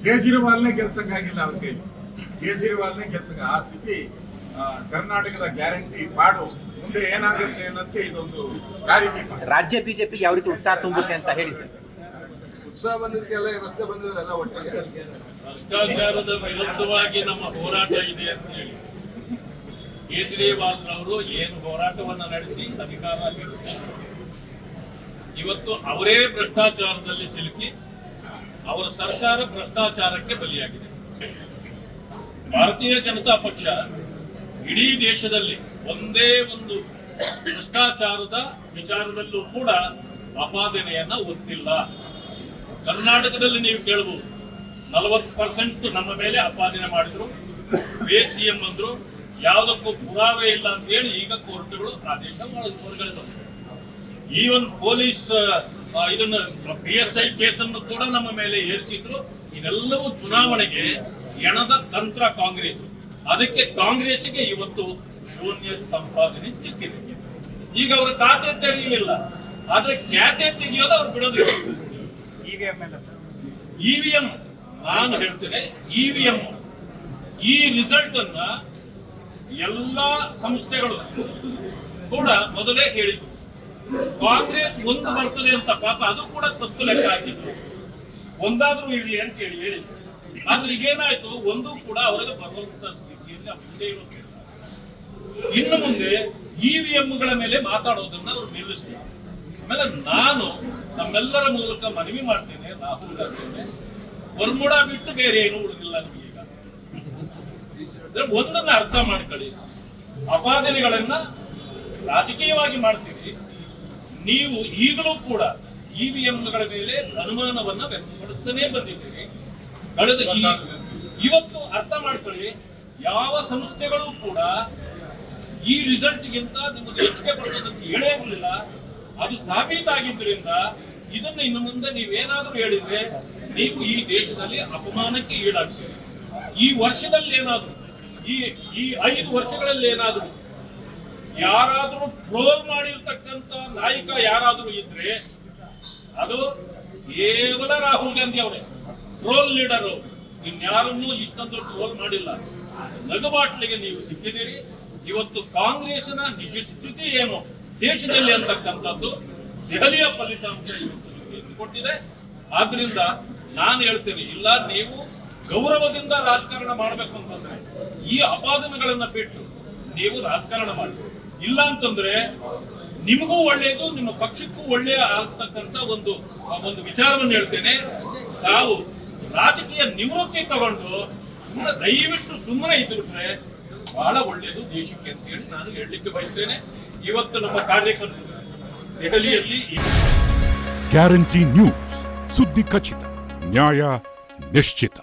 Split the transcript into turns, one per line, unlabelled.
ಕೇಜ್ರಿವಾಲ್ನೇ ಗೆಲ್ಸಕ್ಕಾಗಿಲ್ಲ ಅವ್ರ ಕೈಲಿ. ಕೇಜ್ರಿವಾಲ್ನೇ ಗೆಲ್ಸಕ್ಕೆ ಆ ಸ್ಥಿತಿ ಕರ್ನಾಟಕದ ಗ್ಯಾರಂಟಿ ಪಾಡು ಮುಂದೆ ಏನಾಗುತ್ತೆ ಅನ್ನೋದಕ್ಕೆ ಇದೊಂದು ದಾರಿದೀಪ.
ರಾಜ್ಯ ಬಿಜೆಪಿಗೆ ಯಾವ ರೀತಿ ಉತ್ಸಾಹ ತುಂಬುತ್ತೆ ಅಂತ ಹೇಳಿ ಸರ್.
ಉತ್ಸಾಹ ಬಂದಿದ್ದಕ್ಕೆಲ್ಲ ವ್ಯವಸ್ಥೆ ಬಂದಿರೋಲ್ಲ ಒಟ್ಟಿಗೆ.
ಭ್ರಷ್ಟಾಚಾರದ ವಿರುದ್ಧವಾಗಿ ನಮ್ಮ ಹೋರಾಟ ಇದೆ ಅಂತ ಹೇಳಿ ಕೇಜ್ರಿವಾಲ್ ಅವರು ಏನು ಹೋರಾಟವನ್ನ ನಡೆಸಿ ಅಧಿಕಾರ ನೀಡುತ್ತಾರೆ. ಇವತ್ತು ಅವರೇ ಭ್ರಷ್ಟಾಚಾರದಲ್ಲಿ ಸಿಲುಕಿ ಅವರ ಸರ್ಕಾರ ಭ್ರಷ್ಟಾಚಾರಕ್ಕೆ ಬಲಿಯಾಗಿದೆ. ಭಾರತೀಯ ಜನತಾ ಪಕ್ಷ ಇಡೀ ದೇಶದಲ್ಲಿ ಒಂದೇ ಒಂದು ಭ್ರಷ್ಟಾಚಾರದ ವಿಚಾರದಲ್ಲೂ ಕೂಡ ಆಪಾದನೆಯನ್ನ ಒತ್ತಿಲ್ಲ. ಕರ್ನಾಟಕದಲ್ಲಿ ನೀವು ಕೇಳಬಹುದು 40% ನಮ್ಮ ಮೇಲೆ ಆಪಾದನೆ ಮಾಡಿದ್ರು, ಸಿಎಂ ಅಂದ್ರು, ಯಾವುದಕ್ಕೂ ಪುರಾವೆ ಇಲ್ಲ ಅಂತ ಹೇಳಿ ಈಗ ಕೋರ್ಟ್ಗಳು ಆದೇಶ ಹೊರಗಳಿದ್ರು. ಈವನ್ ಪೊಲೀಸ್ ಇದನ್ನ PSI ಕೇಸನ್ನು ಕೂಡ ನಮ್ಮ ಮೇಲೆ ಏರಿಸಿದ್ರು. ಇದೆಲ್ಲವೂ ಚುನಾವಣೆಗೆ ಎಣದ ತಂತ್ರ ಕಾಂಗ್ರೆಸ್. ಅದಕ್ಕೆ ಕಾಂಗ್ರೆಸ್ಗೆ ಇವತ್ತು ಶೂನ್ಯ ಸಂಪಾದನೆ ಸಿಕ್ಕಿದೆ. ಈಗ ಅವರ ಖಾತೆ ತೆರೆಯಲಿಲ್ಲ, ಆದ್ರೆ ಖಾತೆ ತೆಗೆಯೋದು ಅವ್ರು ಬಿಡೋದಿಲ್ಲ. ಇವಿಎಂ ನಾನು ಹೇಳ್ತೇನೆ, ಇವಿಎಂ ಈ ರಿಸಲ್ಟ್ ಅನ್ನ ಎಲ್ಲಾ ಸಂಸ್ಥೆಗಳು ಕೂಡ ಮೊದಲೇ ಹೇಳಿದ್ರು. ಕಾಂಗ್ರೆಸ್ ಒಂದು ಬರ್ತದೆ ಅಂತ ಪಾಪ ಅದು ಕೂಡ ತಪ್ಪು ಲೆಕ್ಕ ಹಾಕಿದ್ರು. ಒಂದಾದ್ರೂ ಇರಲಿ ಅಂತ ಹೇಳಿದ್ರು. ಆದ್ರೆ ಈಗೇನಾಯ್ತು, ಒಂದು ಕೂಡ ಅವರಿಗೆ ಬರುವಂತ ಸ್ಥಿತಿಯಲ್ಲಿ ಮುಂದೆ ಇರುತ್ತೆ. ಇನ್ನು ಮುಂದೆ ಇವಿಎಂಗಳ ಮೇಲೆ ಮಾತಾಡೋದನ್ನ ಅವರು ನಿಲ್ಲಿಸ್ತಾರೆ. ಆಮೇಲೆ ನಾನು ನಮ್ಮೆಲ್ಲರ ಮೂಲಕ ಮನವಿ ಮಾಡ್ತೇನೆ, ರಾಹುಲ್ ಗಾಂಧಿ ಬರ್ಮುಡ ಬಿಟ್ಟು ಬೇರೆ ಏನು ಉಳಿದಿಲ್ಲ ನಮಗೀಗ. ಒಂದನ್ನ ಅರ್ಥ ಮಾಡ್ಕೊಳ್ಳಿ, ಅಪಾದನೆಗಳನ್ನ ರಾಜಕೀಯವಾಗಿ ಮಾಡ್ತೀವಿ. ನೀವು ಈಗಲೂ ಕೂಡ ಇವಿಎಂಗಳ ಮೇಲೆ ಅನುಮಾನವನ್ನ ವ್ಯಕ್ತಪಡಿಸ್ತಾನೆ ಬಂದಿದ್ದೀರಿ. ಕಳೆದ ಇವತ್ತು ಅರ್ಥ ಮಾಡ್ಕೊಳ್ಳಿ, ಯಾವ ಸಂಸ್ಥೆಗಳು ಕೂಡ ಈ ರಿಸಲ್ಟ್ಗಿಂತ ನಿಮಗೆ ಹೆಚ್ಚಿಗೆ ಬರ್ತದಂತ ಹೇಳೇ ಇರಲಿಲ್ಲ. ಅದು ಸಾಬೀತಾಗಿದ್ದರಿಂದ ಇದನ್ನ ಇನ್ನು ಮುಂದೆ ನೀವೇನಾದ್ರೂ ಹೇಳಿದ್ರೆ ನೀವು ಈ ದೇಶದಲ್ಲಿ ಅಪಮಾನಕ್ಕೆ ಈಡಾಗ್ತೀರಿ. ಈ ವರ್ಷದಲ್ಲಿ ಏನಾದ್ರು ಈ 5 ವರ್ಷಗಳಲ್ಲಿ ಏನಾದ್ರು ಯಾರಾದ್ರೂ ಟ್ರೋಲ್ ಮಾಡಿರ್ತಕ್ಕಂಥ ನಾಯಕ ಯಾರಾದ್ರೂ ಇದ್ರೆ ಅದು ಕೇವಲ ರಾಹುಲ್ ಗಾಂಧಿ ಅವರೇ. ಟ್ರೋಲ್ ಲೀಡರ್ ಇನ್ಯಾರನ್ನೂ ಇಷ್ಟೊಂದು ಟ್ರೋಲ್ ಮಾಡಿಲ್ಲ. ನಗುಬಾಟ್ಲಿಗೆ ನೀವು ಸಿಕ್ಕಿದ್ದೀರಿ. ಇವತ್ತು ಕಾಂಗ್ರೆಸ್ನ ನಿಜ ಸ್ಥಿತಿ ಏನು ದೇಶದಲ್ಲಿ ಅಂತಕ್ಕಂಥದ್ದು ದೆಹಲಿಯ ಫಲಿತಾಂಶ ಕೊಟ್ಟಿದೆ. ಆದ್ರಿಂದ ನಾನು ಹೇಳ್ತೇನೆ, ಇಲ್ಲ ನೀವು ಗೌರವದಿಂದ ರಾಜಕಾರಣ ಮಾಡಬೇಕು ಅಂತಂದ್ರೆ ಈ ಅಪಾದನೆಗಳನ್ನ ಬಿಟ್ಟು ನೀವು ರಾಜಕಾರಣ ಮಾಡಿ. ಇಲ್ಲ ಅಂತಂದ್ರೆ ನಿಮಗೂ ಒಳ್ಳೆಯದು, ನಿಮ್ಮ ಪಕ್ಷಕ್ಕೂ ಒಳ್ಳೆಯ ಆಗ್ತಕ್ಕಂಥ ಒಂದು ವಿಚಾರವನ್ನು ಹೇಳ್ತೇನೆ. ತಾವು ರಾಜಕೀಯ ನಿವೃತ್ತಿ ತಗೊಂಡು ದಯವಿಟ್ಟು ಸುಮ್ಮನೆ ಇದ್ಬಿಟ್ರೆ ಬಹಳ ಒಳ್ಳೆಯದು ದೇಶಕ್ಕೆ ಅಂತ ಹೇಳಿ ನಾನು ಹೇಳಲಿಕ್ಕೆ ಬಯಸ್ತೇನೆ. ಇವತ್ತು ನಮ್ಮ ಕಾರ್ಯಕರ್ತರು ದೆಹಲಿಯಲ್ಲಿ
ಗ್ಯಾರಂಟಿ ನ್ಯೂಸ್, ಸುದ್ದಿ ಖಚಿತ, ನ್ಯಾಯ ನಿಶ್ಚಿತ.